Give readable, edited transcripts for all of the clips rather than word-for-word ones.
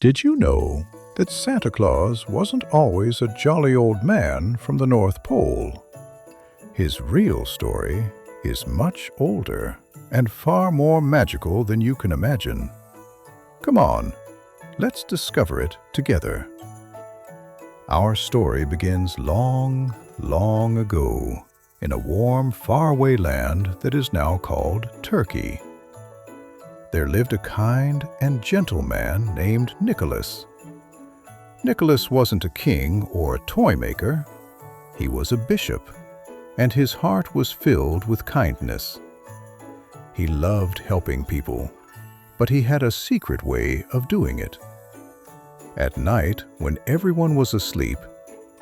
Did you know that Santa Claus wasn't always a jolly old man from the North Pole? His real story is much older and far more magical than you can imagine. Come on, let's discover it together. Our story begins long, long ago in a warm, faraway land that is now called Turkey. There lived a kind and gentle man named Nicholas. Nicholas wasn't a king or a toy maker. He was a bishop, and his heart was filled with kindness. He loved helping people, but he had a secret way of doing it. At night, when everyone was asleep,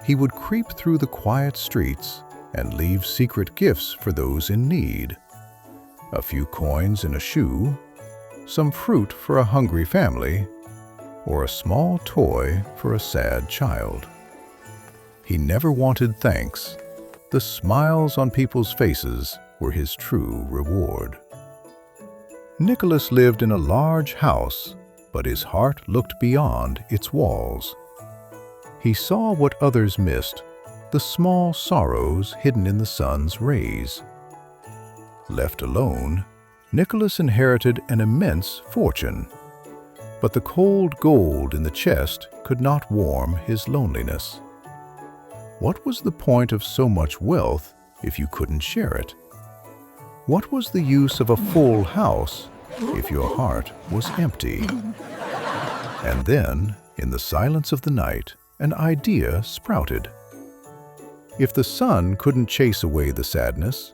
he would creep through the quiet streets and leave secret gifts for those in need. A few coins in a shoe, some fruit for a hungry family, or a small toy for a sad child. He never wanted thanks. The smiles on people's faces were his true reward. Nicholas lived in a large house, but his heart looked beyond its walls. He saw what others missed, the small sorrows hidden in the sun's rays. Left alone, Nicholas inherited an immense fortune, but the cold gold in the chest could not warm his loneliness. What was the point of so much wealth if you couldn't share it? What was the use of a full house if your heart was empty? And then, in the silence of the night, an idea sprouted. If the sun couldn't chase away the sadness,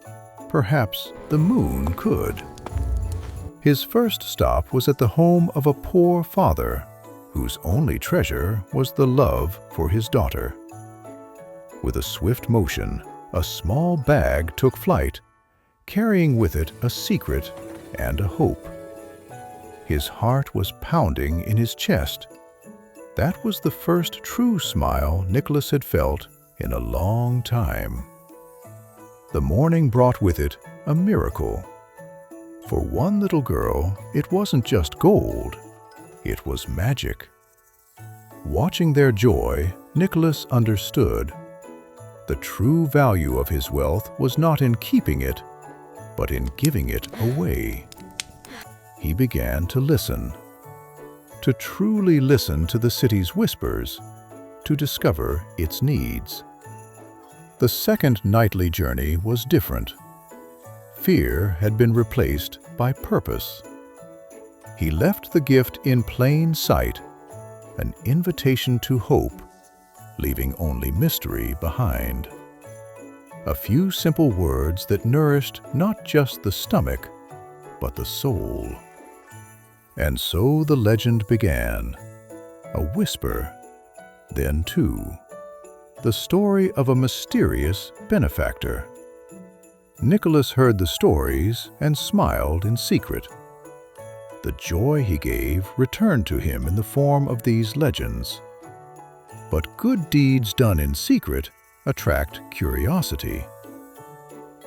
perhaps the moon could. His first stop was at the home of a poor father, whose only treasure was the love for his daughter. With a swift motion, a small bag took flight, carrying with it a secret and a hope. His heart was pounding in his chest. That was the first true smile Nicholas had felt in a long time. The morning brought with it a miracle. For one little girl, it wasn't just gold, it was magic. Watching their joy, Nicholas understood. The true value of his wealth was not in keeping it, but in giving it away. He began to listen, to truly listen to the city's whispers, to discover its needs. The second nightly journey was different. Fear had been replaced by purpose. He left the gift in plain sight, an invitation to hope, leaving only mystery behind. A few simple words that nourished not just the stomach, but the soul. And so the legend began, a whisper, then two, the story of a mysterious benefactor. Nicholas heard the stories and smiled in secret. The joy he gave returned to him in the form of these legends. But good deeds done in secret attract curiosity.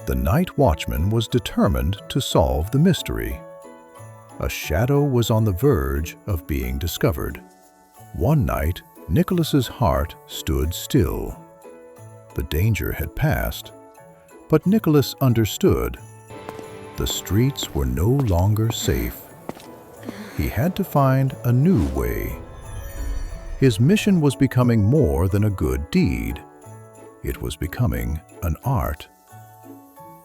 The night watchman was determined to solve the mystery. A shadow was on the verge of being discovered. One night, Nicholas's heart stood still. The danger had passed, but Nicholas understood. The streets were no longer safe. He had to find a new way. His mission was becoming more than a good deed. It was becoming an art.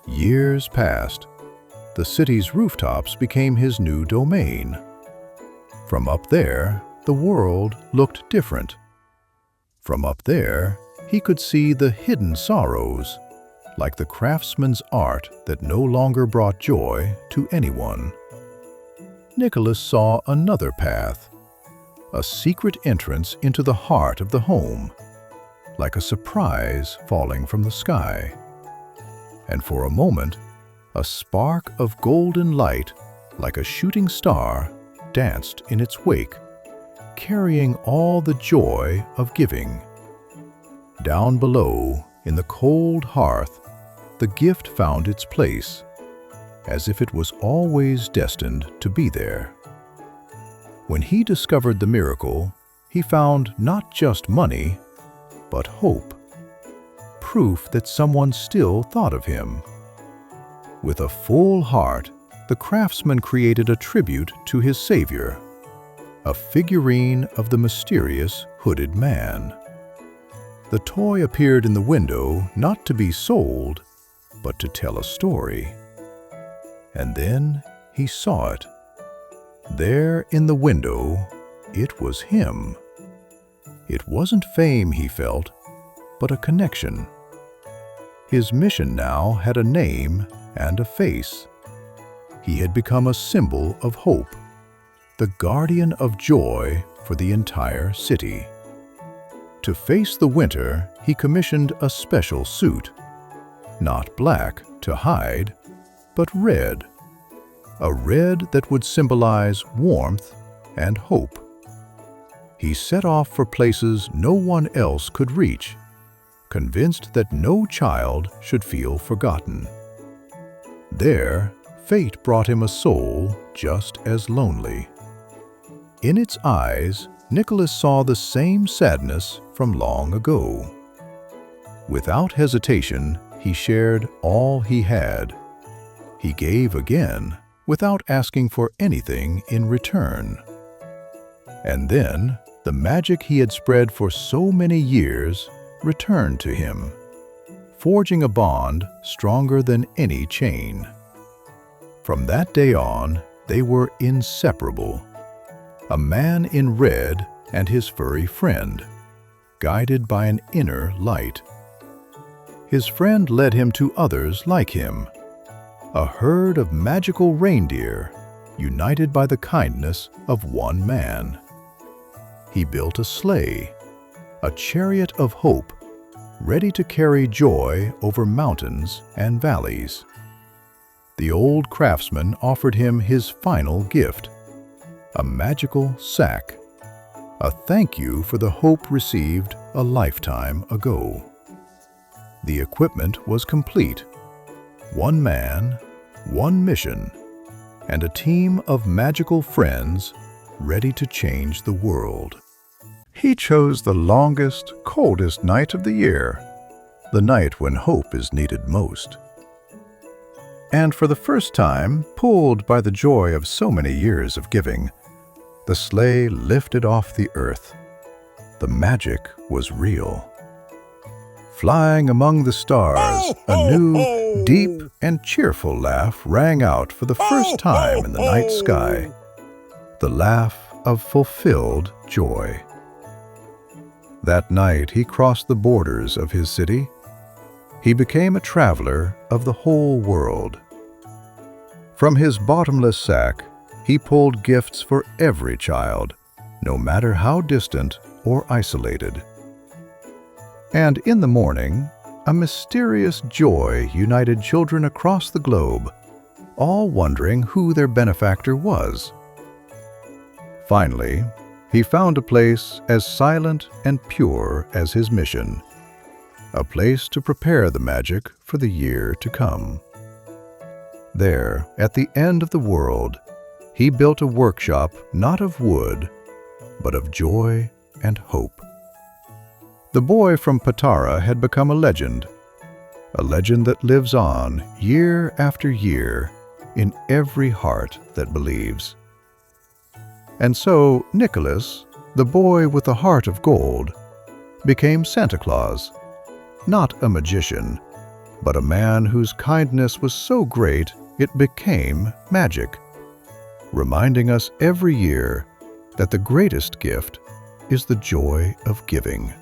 Years passed. The city's rooftops became his new domain. From up there, the world looked different. From up there, he could see the hidden sorrows, like the craftsman's art that no longer brought joy to anyone. Nicholas saw another path, a secret entrance into the heart of the home, like a surprise falling from the sky. And for a moment, a spark of golden light, like a shooting star, danced in its wake, carrying all the joy of giving. Down below, in the cold hearth, the gift found its place, as if it was always destined to be there. When he discovered the miracle, he found not just money, but hope. Proof that someone still thought of him. With a full heart, the craftsman created a tribute to his savior, a figurine of the mysterious hooded man. The toy appeared in the window not to be sold, but to tell a story. And then he saw it. There in the window, it was him. It wasn't fame he felt, but a connection. His mission now had a name and a face. He had become a symbol of hope, the guardian of joy for the entire city. To face the winter, he commissioned a special suit. Not black to hide, but red. A red that would symbolize warmth and hope. He set off for places no one else could reach, convinced that no child should feel forgotten. There, fate brought him a soul just as lonely. In its eyes, Nicholas saw the same sadness from long ago. Without hesitation, he shared all he had. He gave again, without asking for anything in return. And then, the magic he had spread for so many years returned to him, forging a bond stronger than any chain. From that day on, they were inseparable. A man in red and his furry friend, guided by an inner light. His friend led him to others like him, a herd of magical reindeer, united by the kindness of one man. He built a sleigh, a chariot of hope, ready to carry joy over mountains and valleys. The old craftsman offered him his final gift, a magical sack, a thank you for the hope received a lifetime ago. The equipment was complete. One man, one mission, and a team of magical friends ready to change the world. He chose the longest, coldest night of the year, the night when hope is needed most. And for the first time, pulled by the joy of so many years of giving, the sleigh lifted off the earth. The magic was real. Flying among the stars, a new, deep, and cheerful laugh rang out for the first time in the night sky. The laugh of fulfilled joy. That night he crossed the borders of his city. He became a traveler of the whole world. From his bottomless sack, he pulled gifts for every child, no matter how distant or isolated. And in the morning, a mysterious joy united children across the globe, all wondering who their benefactor was. Finally, he found a place as silent and pure as his mission, a place to prepare the magic for the year to come. There, at the end of the world, he built a workshop not of wood, but of joy and hope. The boy from Patara had become a legend that lives on year after year in every heart that believes. And so Nicholas, the boy with the heart of gold, became Santa Claus, not a magician, but a man whose kindness was so great it became magic, reminding us every year that the greatest gift is the joy of giving.